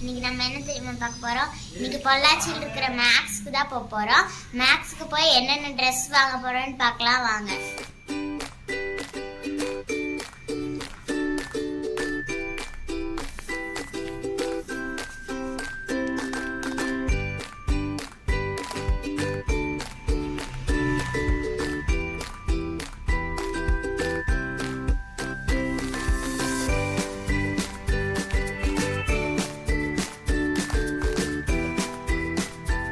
இன்னைக்கு நம்ம என்ன தெரியுமா பார்க்க போறோம்? இன்னைக்கு பொள்ளாச்சியில் இருக்கிற மேக்ஸ்க்கு தான் போக போறோம். மேக்ஸ்க்கு போய் என்னென்ன ட்ரெஸ் வாங்க போறோம்னு பார்க்கலாம் வாங்க.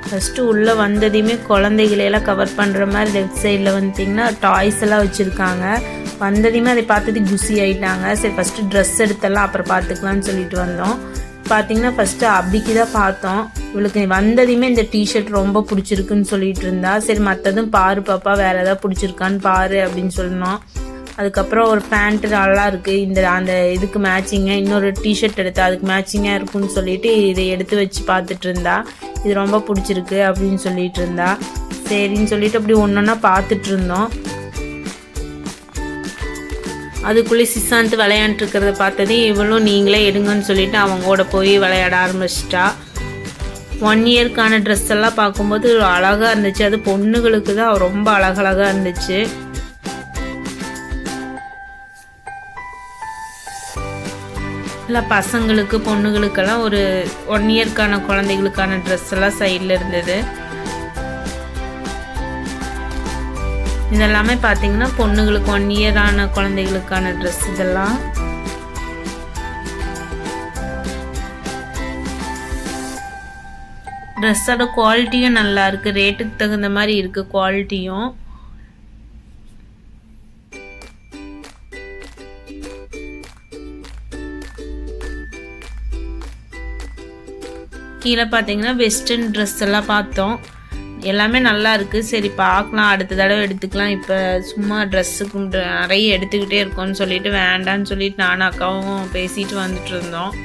ஃபஸ்ட்டு உள்ளே வந்ததையுமே குழந்தைகளையெல்லாம் கவர் பண்ணுற மாதிரி லெஃப்ட் சைடில் வந்துட்டிங்கன்னா டாய்ஸ் எல்லாம் வச்சுருக்காங்க. வந்ததையுமே அதை பார்த்துட்டு குசி ஆகிட்டாங்க. சரி ஃபஸ்ட்டு ட்ரெஸ் எடுத்தெல்லாம் அப்புறம் பார்த்துக்கலான்னு சொல்லிட்டு வந்தோம். பார்த்திங்கன்னா ஃபஸ்ட்டு அபிக்கு தான் பார்த்தோம். இவளுக்கு வந்ததையுமே இந்த டிஷர்ட் ரொம்ப பிடிச்சிருக்குன்னு சொல்லிட்டு இருந்தா. சரி மற்றதும் பாரு பாப்பா வேறு எதாவது பிடிச்சிருக்கான்னு பாரு அப்படின்னு சொன்னோம். அதுக்கப்புறம் ஒரு பேண்ட்டு நல்லா இருக்குது, இந்த அந்த இதுக்கு மேட்சிங்காக இன்னொரு டிஷர்ட் எடுத்து அதுக்கு மேட்சிங்காக இருக்குன்னு சொல்லிட்டு இதை எடுத்து வச்சு பார்த்துட்டு இருந்தா. இது ரொம்ப பிடிச்சிருக்கு அப்படின்னு சொல்லிட்டு இருந்தா. சரின்னு சொல்லிட்டு அப்படி ஒன்றொன்னா பார்த்துட்டு இருந்தோம். அதுக்குள்ளே சிசாந்த் விளையாண்டு இருக்கிறத பார்த்ததே இவளும் நீங்களே எடுங்கன்னு சொல்லிட்டு அவங்களோட போய் விளையாட ஆரம்பிச்சிட்டா. 1 இயர்க்கான ட்ரெஸ் எல்லாம் பார்க்கும்போது அழகாக இருந்துச்சு. அது பொண்ணுகளுக்கு தான் ரொம்ப அழகழகாக இருந்துச்சு. இல்லை பசங்களுக்கு பொண்ணுகளுக்கெல்லாம் ஒரு 1 இயர்க்கான குழந்தைகளுக்கான ட்ரெஸ் எல்லாம் சைடில் இருந்தது. இதெல்லாமே பார்த்தீங்கன்னா பொண்ணுங்களுக்கு 1 இயரான குழந்தைகளுக்கான ட்ரெஸ். இதெல்லாம் ட்ரெஸ்ஸோட குவாலிட்டியும் நல்லா இருக்குது, ரேட்டுக்கு தகுந்த மாதிரி இருக்குது குவாலிட்டியும். கீழே பார்த்தீங்கன்னா வெஸ்டர்ன் ட்ரெஸ் எல்லாம் பார்த்தோம். எல்லாமே நல்லா இருக்குது. சரி பார்க்கலாம், அடுத்த தடவை எடுத்துக்கலாம். இப்போ சும்மா ட்ரெஸ்ஸுக்கு நிறைய எடுத்துக்கிட்டே இருக்கோன்னு சொல்லிட்டு வேண்டான்னு சொல்லிட்டு நானும் அக்காவும் பேசிட்டு வந்துட்டு இருந்தோம்.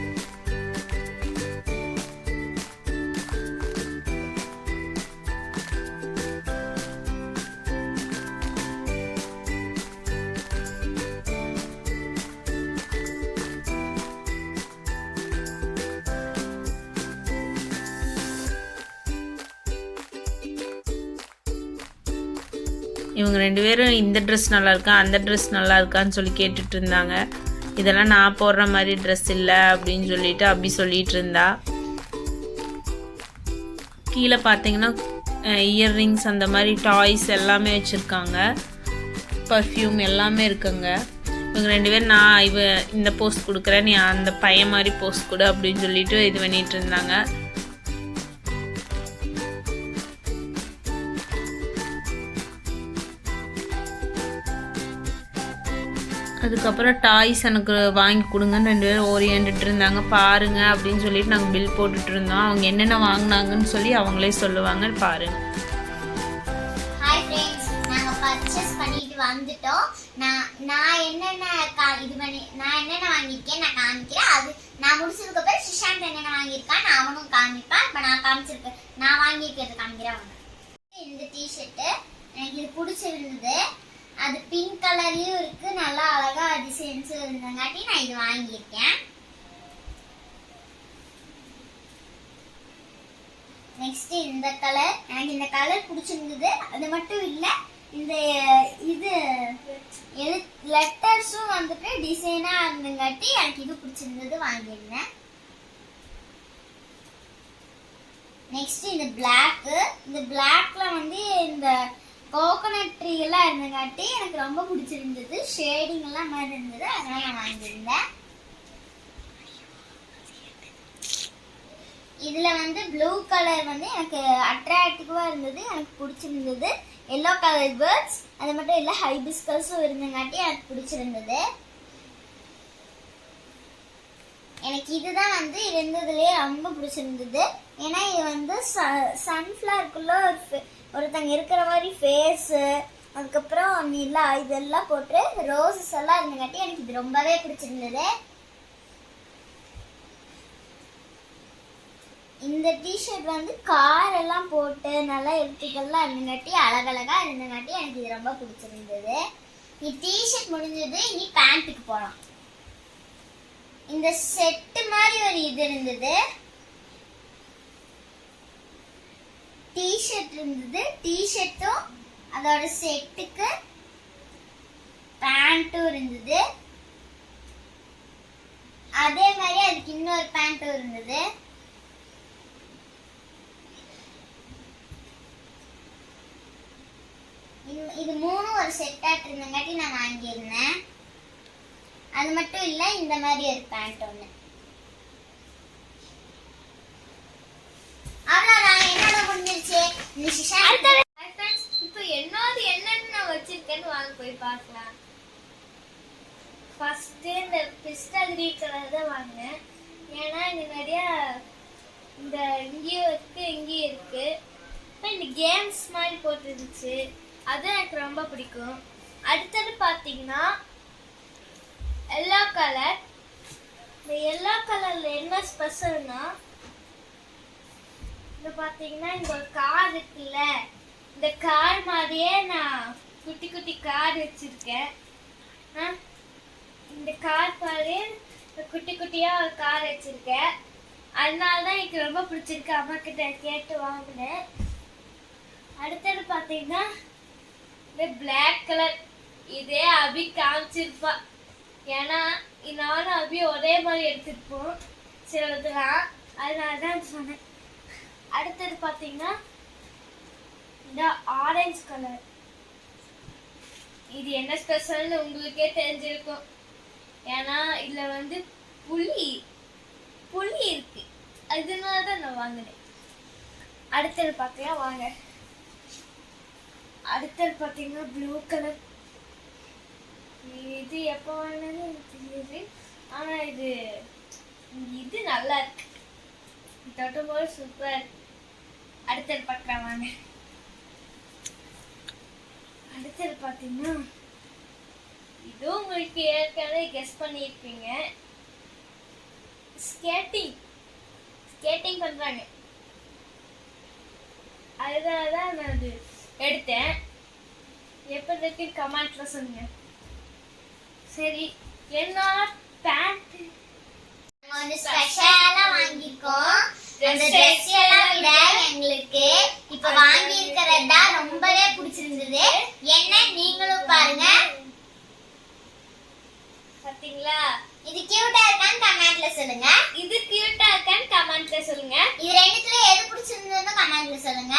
இவங்க 2 பேரும் இந்த ட்ரெஸ் நல்லா இருக்கா அந்த ட்ரெஸ் நல்லா இருக்கான்னு சொல்லி கேட்டுட்டு இருந்தாங்க. இதெல்லாம் நான் போடுற மாதிரி ட்ரெஸ் இல்லை அப்படின்னு சொல்லிட்டு அப்படி சொல்லிட்டு இருந்தா. கீழே பார்த்தீங்கன்னா இயர்ரிங்ஸ் அந்த மாதிரி டாய்ஸ் எல்லாமே வச்சுருக்காங்க. பர்ஃப்யூம் எல்லாமே இருக்குங்க. இவங்க 2 பேரும் நான் இந்த போஸ்ட் கொடுக்குறேன், நீ அந்த பையன் மாதிரி போஸ்ட் கொடு அப்படின்னு சொல்லிட்டு இது பண்ணிட்டு இருந்தாங்க. அதுக்கப்புறம் டாய்ஸ் எனக்கு வாங்கி கொடுங்கன்னு 2 பேரும் ஓரியாண்டுட்டு இருந்தாங்க. பாருங்க அப்படின்னு சொல்லிட்டு நாங்கள் பில் போட்டுட்டு இருந்தோம். அவங்க என்னென்ன வாங்கினாங்கன்னு சொல்லி அவங்களே சொல்லுவாங்க, பாருங்க. ஹாய் ஃப்ரெண்ட்ஸ், நாங்கள் பர்ச்சேஸ் பண்ணிட்டு வந்துட்டோம். நான் என்னென்ன வாங்கியிருக்கேன் நான் காமிக்கிறேன். அது நான் முடிச்சதுக்கப்புறம் சுஷாந்த் என்னென்ன வாங்கியிருக்கான் நான் அவனும் காமிப்பான். இப்போ நான் காமிச்சிருக்கேன், நான் வாங்கியிருக்கிறது காமிக்கிறேன். இந்த டிஷர்ட்டு எனக்கு இது பிடிச்சிருந்தது. அது பிங்க் கலர்லயும் இருக்கு, நல்லா அழகா டிசைன்ஸும் இருந்தங்காட்டி நான் இது வாங்கியிருக்கேன். நெக்ஸ்ட் இந்த கலர், எனக்கு இந்த கலர் பிடிச்சிருந்தது. அது மட்டும் இல்ல, இந்த இது லெட்டர்ஸும் வந்துட்டு டிசைனா இருந்தங்காட்டி எனக்கு இது பிடிச்சிருந்தது, வாங்கியிருந்தேன். நெக்ஸ்ட் இந்த பிளாக், இந்த பிளாக்ல வந்து இந்த கோகோனட் ட்ரீ எல்லாம் இருந்தங்காட்டி எனக்கு ரொம்ப பிடிச்சிருந்தது. ஷேடிங் எல்லாம் மாதிரி இருந்தது, அதனால நான் வாங்கியிருந்தேன். இதுல வந்து ப்ளூ கலர் வந்து எனக்கு அட்ராக்டிவா இருந்தது, எனக்கு பிடிச்சிருந்தது. எல்லோ கலர் பேர்ட்ஸ் அது மட்டும் இல்லை, ஹைபிஸ்கஸும் இருந்தங்காட்டி எனக்கு பிடிச்சிருந்தது. எனக்கு இதுதான் வந்து இருந்ததுலேயே ரொம்ப பிடிச்சிருந்தது. ஏன்னா இது வந்து சன்ஃப்ளவருக்குள்ள ஒருத்தங்க இருக்கிற மாதிரி ஃபேஸு, அதுக்கப்புறம் நிலா இதெல்லாம் போட்டு ரோசஸ் எல்லாம் இருந்தங்காட்டி எனக்கு இது ரொம்பவே பிடிச்சிருந்தது. இந்த டிஷர்ட் வந்து கார் எல்லாம் போட்டு நல்லா எடுத்துக்கெல்லாம் இருந்தங்காட்டி அழகழகா இருந்தங்காட்டி எனக்கு இது ரொம்ப பிடிச்சிருந்தது. டிஷர்ட் முடிஞ்சது, இனி பேண்ட்டுக்கு போகலாம். இந்த செட்டு மாதிரி ஒரு இது இருந்தது, டி-ஷர்ட் இருந்தது. டி-ஷர்ட்டும் அதோட செட்டுக்கு பேண்ட்டும் இருந்தது. அதே மாதிரி அதுக்கு இன்னொரு பேண்ட்டும் இருந்தது. இது மூணும் ஒரு செட்டாட் இருந்தங்காட்டி நான் வாங்கியிருந்தேன். அது மட்டும் இல்ல, இந்த மாதிரி ஒரு பேண்ட் ஒண்ணு. அவ்வளவுதான், என்னோட முடிஞ்சிருச்சு. இப்போ என்னன்னு நான் வச்சிருக்கேன்னு வாங்க போய் பார்க்கலாம். ஃபர்ஸ்ட் இந்த பிஸ்டா கிரீன் கலர் தான் வாங்கினேன். ஏன்னா இங்க நிறைய இந்த இங்கேயும் இருக்கு இங்கேயும் இருக்கு. இந்த கேம்ஸ் மாதிரி போட்டுருந்துச்சு, அது எனக்கு ரொம்ப பிடிக்கும். அடுத்தது பார்த்தீங்கன்னா எல்லோ கலர். இந்த எல்லோ கலர்ல என்ன ஸ்பெஷல்னா, இந்த பார்த்தீங்கன்னா இங்க ஒரு கார் இருக்குல்ல, இந்த கார் மாதிரியே நான் குட்டி குட்டி கார் வச்சிருக்கேன். இந்த கார் மாதிரியே குட்டி குட்டியா ஒரு கார் வச்சிருக்கேன். அதனால தான் எனக்கு ரொம்ப பிடிச்சிருக்கு. அம்மா கிட்ட கேட்டு வாங்கினேன். அடுத்தது பார்த்தீங்கன்னா இந்த பிளாக் கலர், இதே அபி காமிச்சிருப்பா. ஏன்னா நானும் அபி ஒரே மாதிரி எடுத்துருப்போம் சிலதுலாம், அதனால தான் சொன்னேன். அடுத்தது பார்த்தீங்கன்னா இந்த ஆரஞ்சு கலர். இது என்ன ஸ்பெஷல்னு உங்களுக்கே தெரிஞ்சிருக்கும். ஏன்னா இதுல வந்து புளி இருக்கு, அதனால தான் நான் வாங்கினேன். அடுத்தது பார்க்கலாம் வாங்க. அடுத்தது பார்த்தீங்கன்னா ப்ளூ கலர். இது எப்போ வாங்கினது எனக்கு தெரியுது, ஆனா இது நல்லா இருக்கு, தொட்டும்போது சூப்பரா இருக்கு. அடுத்தது பார்க்கலாம் வாங்க. அடுத்தது பார்த்தீங்கன்னா இது உங்களுக்கு ஏற்கனவே கெஸ் பண்ணியிருப்பீங்க. ஸ்கேட்டிங் பண்றாங்க, அதனால தான் நான் அது எடுத்தேன். எப்படி இருக்கு கமெண்ட்ல சொல்லுங்க. சரி, என்னோட பேண்ட் ஒன்னு ஸ்பெஷலா வாங்கிருக்கோம். அந்த Dress எல்லாம் விட எங்களுக்கு இப்ப வாங்கி இருக்கிறதா ரொம்பவே பிடிச்சிருந்தது. என்ன நீங்களும் பாருங்க. பாத்தீங்களா? இது கியூட்டா இருக்கான்னு கமெண்ட்ல சொல்லுங்க. இது கியூட்டா இருக்கான்னு கமெண்ட்ல சொல்லுங்க. இது ரெண்டுத்துல எது பிடிச்சிருந்ததுன்னு கமெண்ட்ல சொல்லுங்க.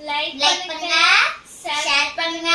லைக் பண்ணுங்க, ஷேர் பண்ணுங்க.